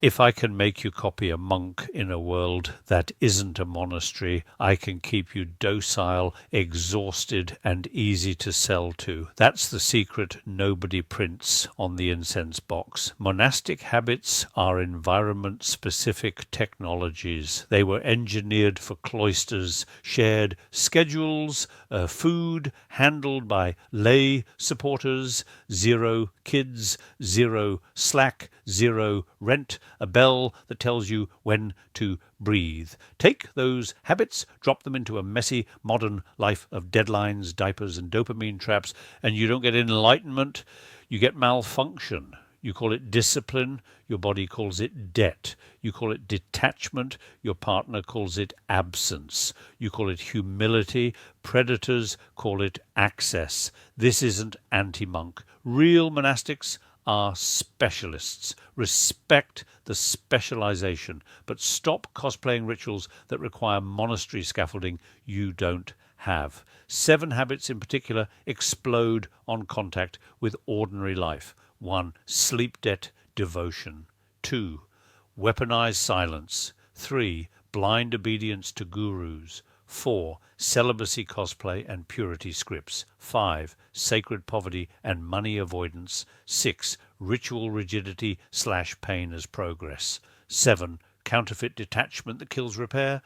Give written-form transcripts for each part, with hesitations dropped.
If I can make you copy a monk in a world that isn't a monastery, I can keep you docile, exhausted, and easy to sell to. That's the secret nobody prints on the incense box. Monastic habits are environment-specific technologies. They were engineered for cloisters, shared schedules, food handled by lay supporters, 0 kids, 0 slack, 0 rent, a bell that tells you when to breathe. Take those habits, drop them into a messy modern life of deadlines, diapers, and dopamine traps, and you don't get enlightenment, you get malfunction. You call it discipline, your body calls it debt. You call it detachment, your partner calls it absence. You call it humility, predators call it access. This isn't anti-monk. Real monastics are specialists. Respect the specialization, but stop cosplaying rituals that require monastery scaffolding you don't have. 7 habits in particular explode on contact with ordinary life. 1. Sleep debt devotion. 2. Weaponized silence. 3. Blind obedience to gurus. 4. Celibacy cosplay and purity scripts. 5. Sacred poverty and money avoidance. 6. Ritual rigidity / pain as progress. 7. Counterfeit detachment that kills repair.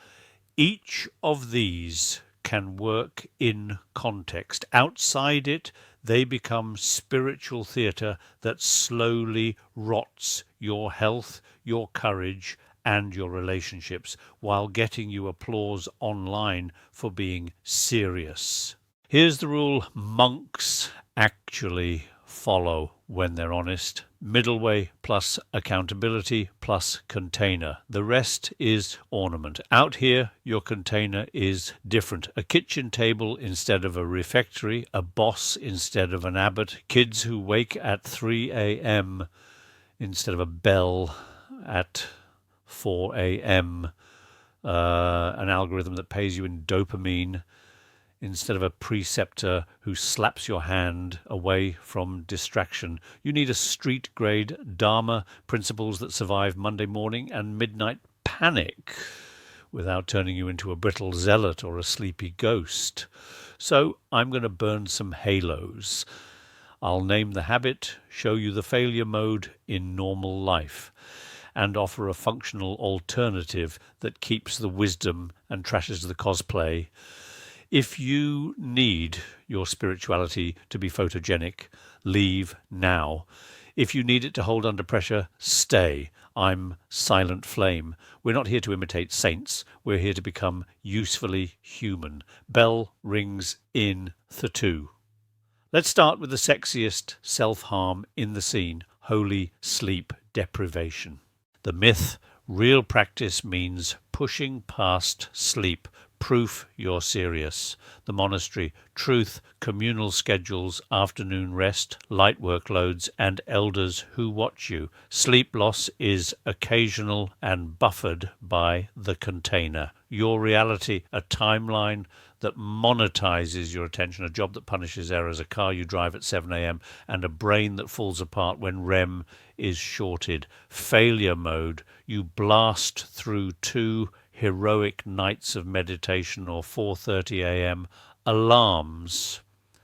Each of these can work in context. Outside it, they become spiritual theatre that slowly rots your health, your courage, and your relationships, while getting you applause online for being serious. Here's the rule monks actually follow when they're honest. Middle way plus accountability plus container. The rest is ornament. Out here, your container is different. A kitchen table instead of a refectory, a boss instead of an abbot, kids who wake at 3 a.m. instead of a bell at 4 a.m., an algorithm that pays you in dopamine instead of a preceptor who slaps your hand away from distraction. You need a street-grade Dharma, principles that survive Monday morning and midnight panic without turning you into a brittle zealot or a sleepy ghost. So I'm going to burn some halos. I'll name the habit, show you the failure mode in normal life, and offer a functional alternative that keeps the wisdom and trashes the cosplay. If you need your spirituality to be photogenic, leave now. If you need it to hold under pressure, stay. I'm Silent Flame. We're not here to imitate saints. We're here to become usefully human. Bell rings in the 2. Let's start with the sexiest self-harm in the scene, holy sleep deprivation. The myth, real practice means pushing past sleep. Proof you're serious. The monastery, truth, communal schedules, afternoon rest, light workloads, and elders who watch you. Sleep loss is occasional and buffered by the container. Your reality, a timeline that monetizes your attention, a job that punishes errors, a car you drive at 7 a.m., and a brain that falls apart when REM is shorted. Failure mode, you blast through 2 heroic nights of meditation or 4:30 a.m. alarms,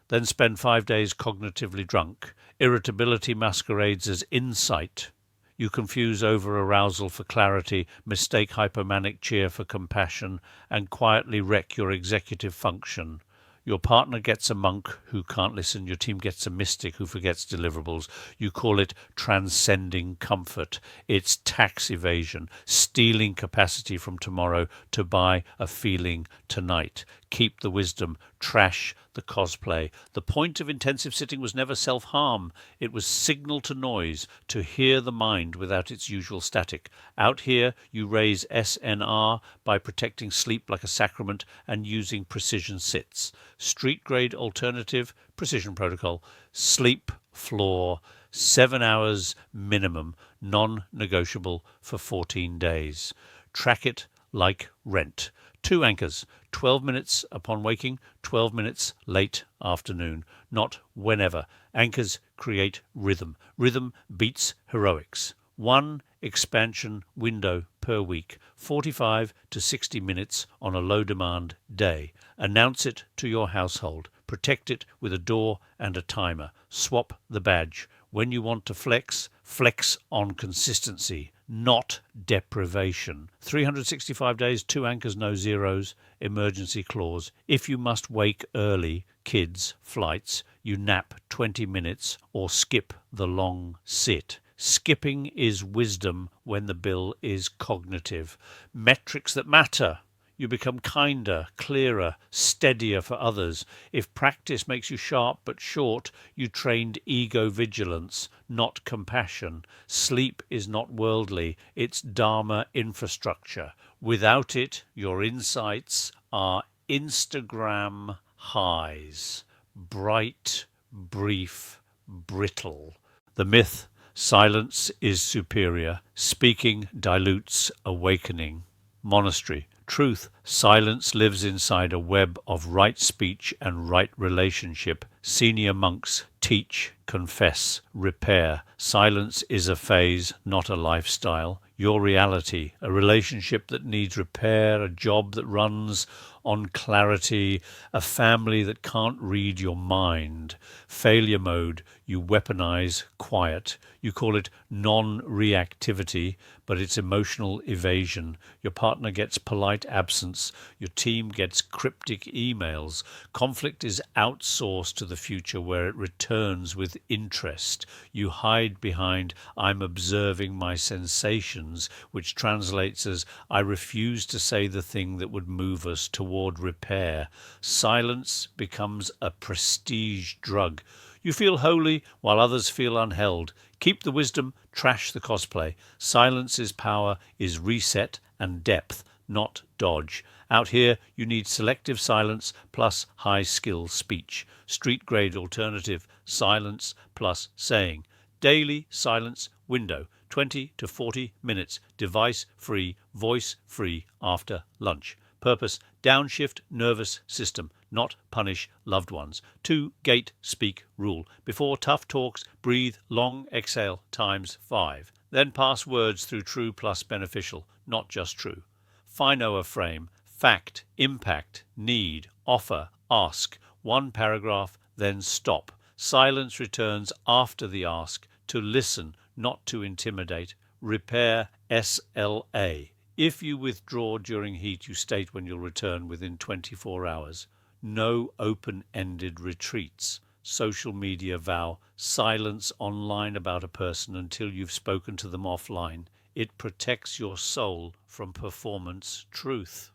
then spend 5 days cognitively drunk. Irritability masquerades as insight. You confuse over-arousal for clarity, mistake hypomanic cheer for compassion, and quietly wreck your executive function. Your partner gets a monk who can't listen. Your team gets a mystic who forgets deliverables. You call it transcending comfort. It's tax evasion, stealing capacity from tomorrow to buy a feeling tonight. Keep the wisdom, trash the cosplay. The point of intensive sitting was never self-harm. It was signal to noise, to hear the mind without its usual static. Out here, you raise SNR by protecting sleep like a sacrament and using precision sits. Street-grade alternative, precision protocol, sleep floor, 7 hours minimum, non-negotiable for 14 days. Track it like rent. 2 anchors, 12 minutes upon waking, 12 minutes late afternoon, not whenever. Anchors create rhythm. Rhythm beats heroics. 1 expansion window per week, 45 to 60 minutes on a low-demand day. Announce it to your household. Protect it with a door and a timer. Swap the badge. When you want to flex, flex on consistency, not deprivation. 365 days, 2 anchors, no zeros, emergency clause. If you must wake early, kids, flights, you nap 20 minutes or skip the long sit. Skipping is wisdom when the bill is cognitive. Metrics that matter. You become kinder, clearer, steadier for others. If practice makes you sharp but short, you trained ego vigilance, not compassion. Sleep is not worldly, it's Dharma infrastructure. Without it, your insights are Instagram highs. Bright, brief, brittle. The myth, silence is superior. Speaking dilutes awakening. Monastery. Truth, silence lives inside a web of right speech and right relationship. Senior monks teach, confess, repair. Silence is a phase, not a lifestyle. Your reality, a relationship that needs repair, a job that runs on clarity, a family that can't read your mind. Failure mode, you weaponize quiet. You call it non-reactivity, but it's emotional evasion. Your partner gets polite absence. Your team gets cryptic emails. Conflict is outsourced to the future where it returns with interest. You hide behind, I'm observing my sensations, which translates as, I refuse to say the thing that would move us toward repair. Silence becomes a prestige drug. You feel holy while others feel unheld. Keep the wisdom, trash the cosplay. Silence is power, is reset and depth, not dodge. Out here, you need selective silence plus high-skill speech. Street-grade alternative, silence plus saying. Daily silence window, 20 to 40 minutes. Device-free, voice-free after lunch. Purpose, downshift nervous system, not punish loved ones. 2 gate speak rule. Before tough talks, breathe long exhale times 5. Then pass words through true plus beneficial, not just true. Finoa frame, fact, impact, need, offer, ask. 1 paragraph, then stop. Silence returns after the ask, to listen, not to intimidate. Repair SLA. If you withdraw during heat, you state when you'll return within 24 hours. No open-ended retreats. Social media vow, silence online about a person until you've spoken to them offline. It protects your soul from performance truth.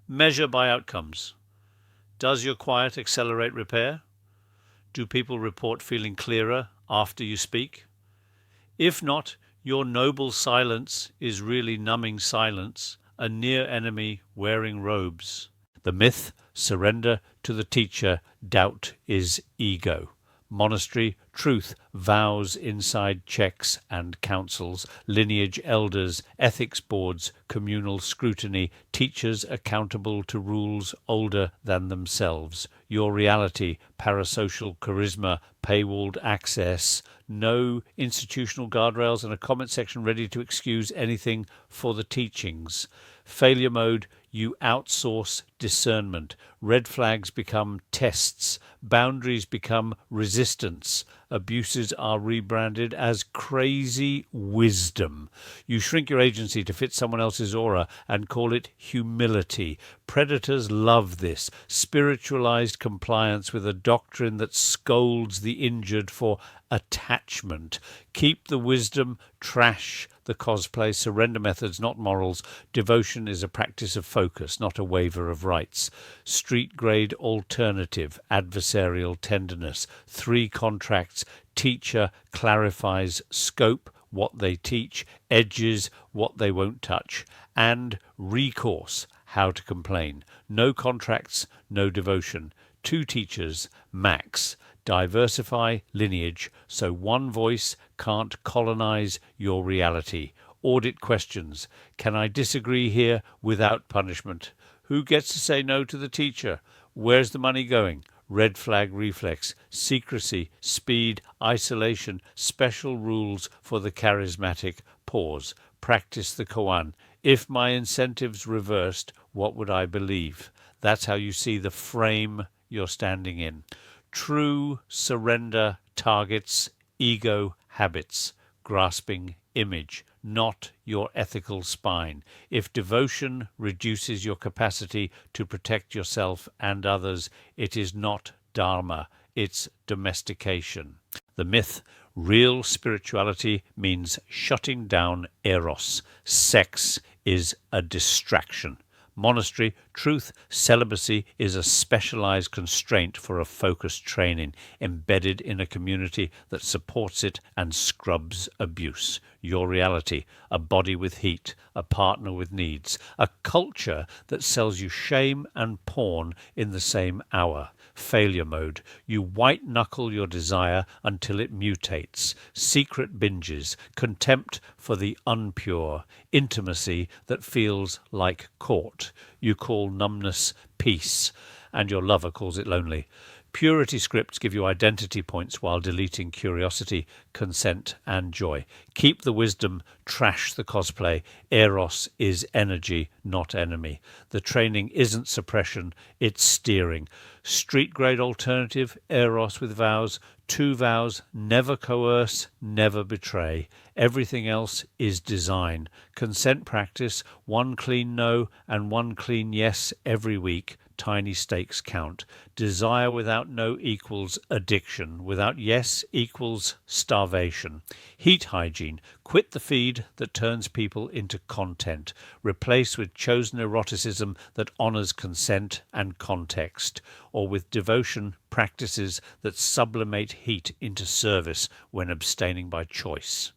Measure by outcomes. Does your quiet accelerate repair? Do people report feeling clearer after you speak? If not, your noble silence is really numbing silence, a near enemy wearing robes. The myth, surrender to the teacher, doubt is ego. Monastery, truth, vows inside checks and councils, lineage elders, ethics boards, communal scrutiny, teachers accountable to rules older than themselves. Your reality, parasocial charisma, paywalled access, no institutional guardrails, and a comment section ready to excuse anything for the teachings. Failure mode, you outsource discernment. Red flags become tests. Boundaries become resistance. Abuses are rebranded as crazy wisdom. You shrink your agency to fit someone else's aura and call it humility. Predators love this. Spiritualized compliance with a doctrine that scolds the injured for attachment. Keep the wisdom, trash the cosplay, surrender methods, not morals. Devotion is a practice of focus, not a waiver of rights. Street-grade alternative, adversarial tenderness. 3 contracts, teacher clarifies scope, what they teach, edges, what they won't touch, and recourse, how to complain. No contracts, no devotion. 2 teachers, max. Diversify lineage so one voice can't colonize your reality. Audit questions. Can I disagree here without punishment? Who gets to say no to the teacher? Where's the money going? Red flag reflex. Secrecy, speed, isolation, special rules for the charismatic. Pause. Practice the koan. If my incentives reversed, what would I believe? That's how you see the frame you're standing in. True surrender targets ego habits, grasping image, not your ethical spine. If devotion reduces your capacity to protect yourself and others, it is not Dharma, it's domestication. The myth, real spirituality means shutting down eros. Sex is a distraction. Monastery, truth, celibacy is a specialized constraint for a focused training, embedded in a community that supports it and scrubs abuse. Your reality, a body with heat, a partner with needs, a culture that sells you shame and porn in the same hour. Failure mode. You white-knuckle your desire until it mutates. Secret binges, contempt for the unpure, intimacy that feels like court. You call numbness peace, and your lover calls it lonely. Purity scripts give you identity points while deleting curiosity, consent, and joy. Keep the wisdom, trash the cosplay. Eros is energy, not enemy. The training isn't suppression, it's steering. Street-grade alternative, Eros with vows. 2 vows, never coerce, never betray. Everything else is design. Consent practice, 1 clean no and 1 clean yes every week. Tiny stakes count. Desire without no equals addiction. Without yes equals starvation. Heat hygiene. Quit the feed that turns people into content. Replace with chosen eroticism that honors consent and context. Or with devotion practices that sublimate heat into service when abstaining by choice.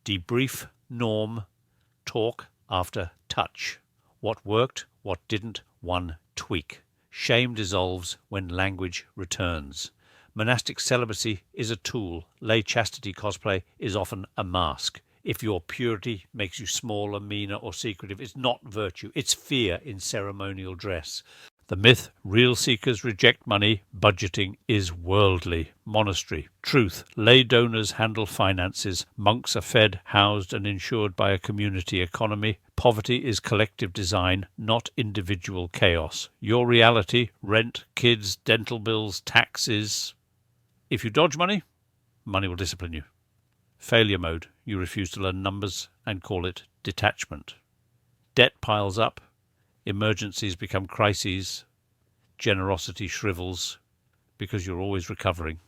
Debrief, norm, talk after touch. What worked, what didn't, 1 tweak. Shame dissolves when language returns. Monastic celibacy is a tool. Lay chastity cosplay is often a mask. If your purity makes you smaller, meaner, or secretive, it's not virtue. It's fear in ceremonial dress. The myth, real seekers reject money, budgeting is worldly. Monastery, truth, lay donors handle finances, monks are fed, housed and insured by a community economy. Poverty is collective design, not individual chaos. Your reality, rent, kids, dental bills, taxes. If you dodge money, money will discipline you. Failure mode, you refuse to learn numbers and call it detachment. Debt piles up. Emergencies become crises. Generosity shrivels because you're always recovering.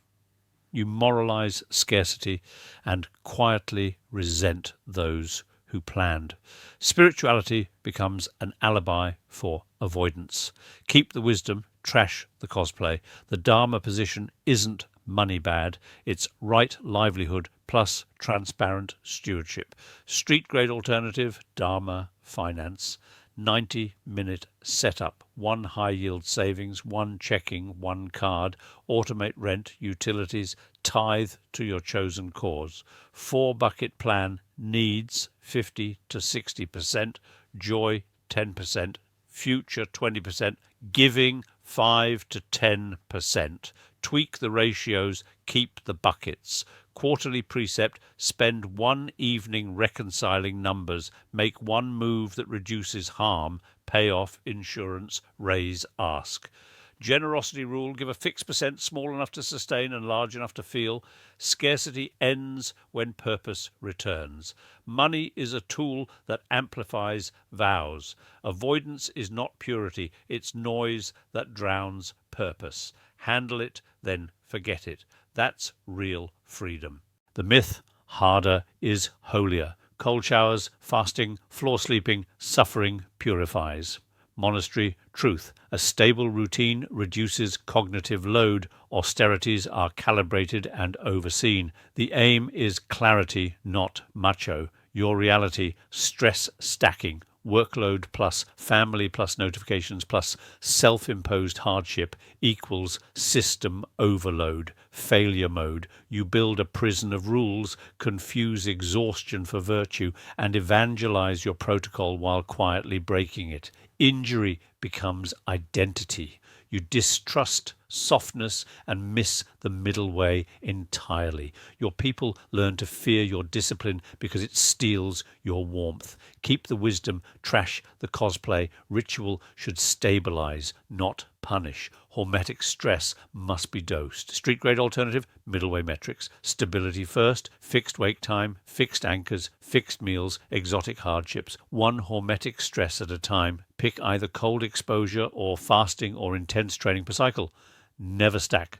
You moralize scarcity and quietly resent those who planned. Spirituality becomes an alibi for avoidance. Keep the wisdom, trash the cosplay. The Dharma position isn't money bad, it's right livelihood plus transparent stewardship. Street grade alternative, Dharma finance. 90-minute setup, 1 high-yield savings, 1 checking, 1 card, automate rent, utilities, tithe to your chosen cause. 4-bucket plan, needs 50 to 60%, joy 10%, future 20%, giving 5 to 10%. Tweak the ratios, keep the buckets. Quarterly precept, spend 1 evening reconciling numbers, make 1 move that reduces harm, pay off, insurance, raise, ask. Generosity rule, give a fixed percent small enough to sustain and large enough to feel. Scarcity ends when purpose returns. Money is a tool that amplifies vows. Avoidance is not purity, it's noise that drowns purpose. Handle it, then forget it. That's real freedom. The myth, harder is holier. Cold showers, fasting, floor sleeping, suffering purifies. Monastery, truth. A stable routine reduces cognitive load. Austerities are calibrated and overseen. The aim is clarity, not macho. Your reality, stress stacking. Workload plus family plus notifications plus self-imposed hardship equals system overload. Failure mode. You build a prison of rules, confuse exhaustion for virtue, and evangelize your protocol while quietly breaking it. Injury becomes identity. You distrust softness and miss the middle way entirely. Your people learn to fear your discipline because it steals your warmth. Keep the wisdom, trash the cosplay. Ritual should stabilize, not punish. Hormetic stress must be dosed. Street grade alternative, middle way metrics. Stability first, fixed wake time, fixed anchors, fixed meals, exotic hardships. One hormetic stress at a time. Pick either cold exposure or fasting or intense training per cycle. Never stack.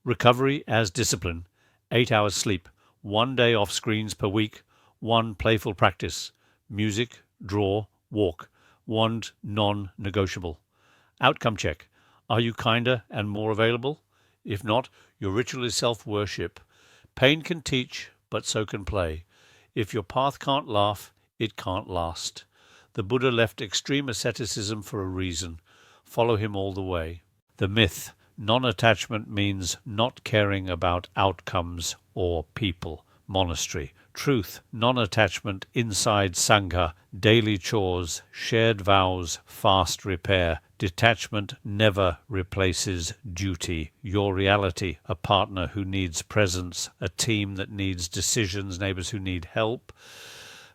Recovery as discipline. 8 hours sleep. 1 day off screens per week. 1 playful practice. Music, draw, walk. 1 non-negotiable. Outcome check. Are you kinder and more available? If not, your ritual is self-worship. Pain can teach, but so can play. If your path can't laugh, it can't last. The Buddha left extreme asceticism for a reason. Follow him all the way. The myth. Non-attachment means not caring about outcomes or people. Monastery. Truth. Non-attachment inside Sangha. Daily chores. Shared vows. Fast repair. Detachment never replaces duty. Your reality. A partner who needs presence. A team that needs decisions. Neighbors who need help.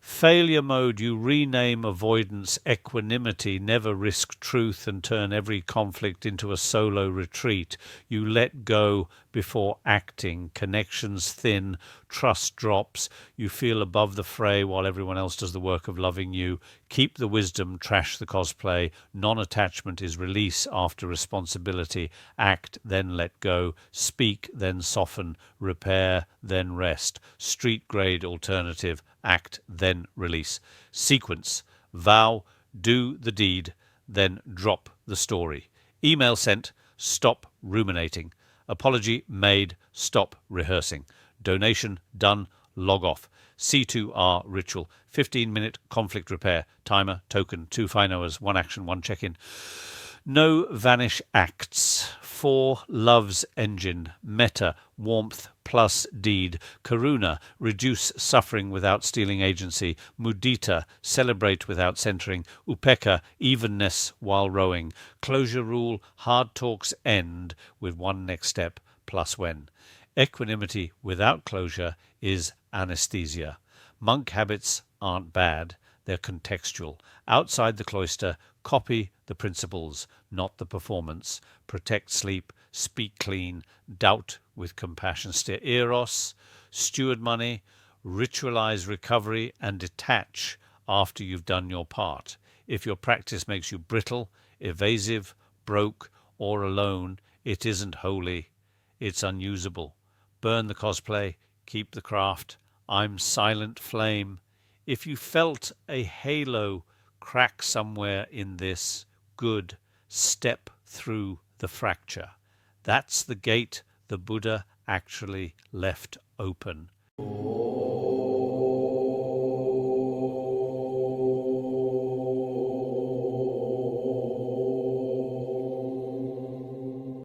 Failure mode, you rename avoidance equanimity, never risk truth and turn every conflict into a solo retreat. You let go before acting, connections thin, trust drops, you feel above the fray while everyone else does the work of loving you. Keep the wisdom, trash the cosplay. Non-attachment is release after responsibility. Act, then let go. Speak, then soften. Repair, then rest. Street grade alternative. Act, then release. Sequence. Vow, do the deed, then drop the story. Email sent, stop ruminating. Apology made, stop rehearsing. Donation done, log off. C2R ritual. 15-minute conflict repair. Timer, token, 2 fine hours, 1 action, 1 check-in. No vanish acts. 4 love's engine. Metta, warmth plus deed. Karuna, reduce suffering without stealing agency. Mudita, celebrate without centering. Upeka, evenness while rowing. Closure rule, hard talks end with 1 next step plus when. Equanimity without closure is anesthesia. Monk habits aren't bad, they're contextual. Outside the cloister, copy the principles, not the performance. Protect sleep, speak clean, doubt with compassion. Steer eros, steward money, ritualize recovery, and detach after you've done your part. If your practice makes you brittle, evasive, broke, or alone, it isn't holy, it's unusable. Burn the cosplay, keep the craft. I'm silent flame. If you felt a halo crack somewhere in this, good, step through the fracture. That's the gate the Buddha actually left open.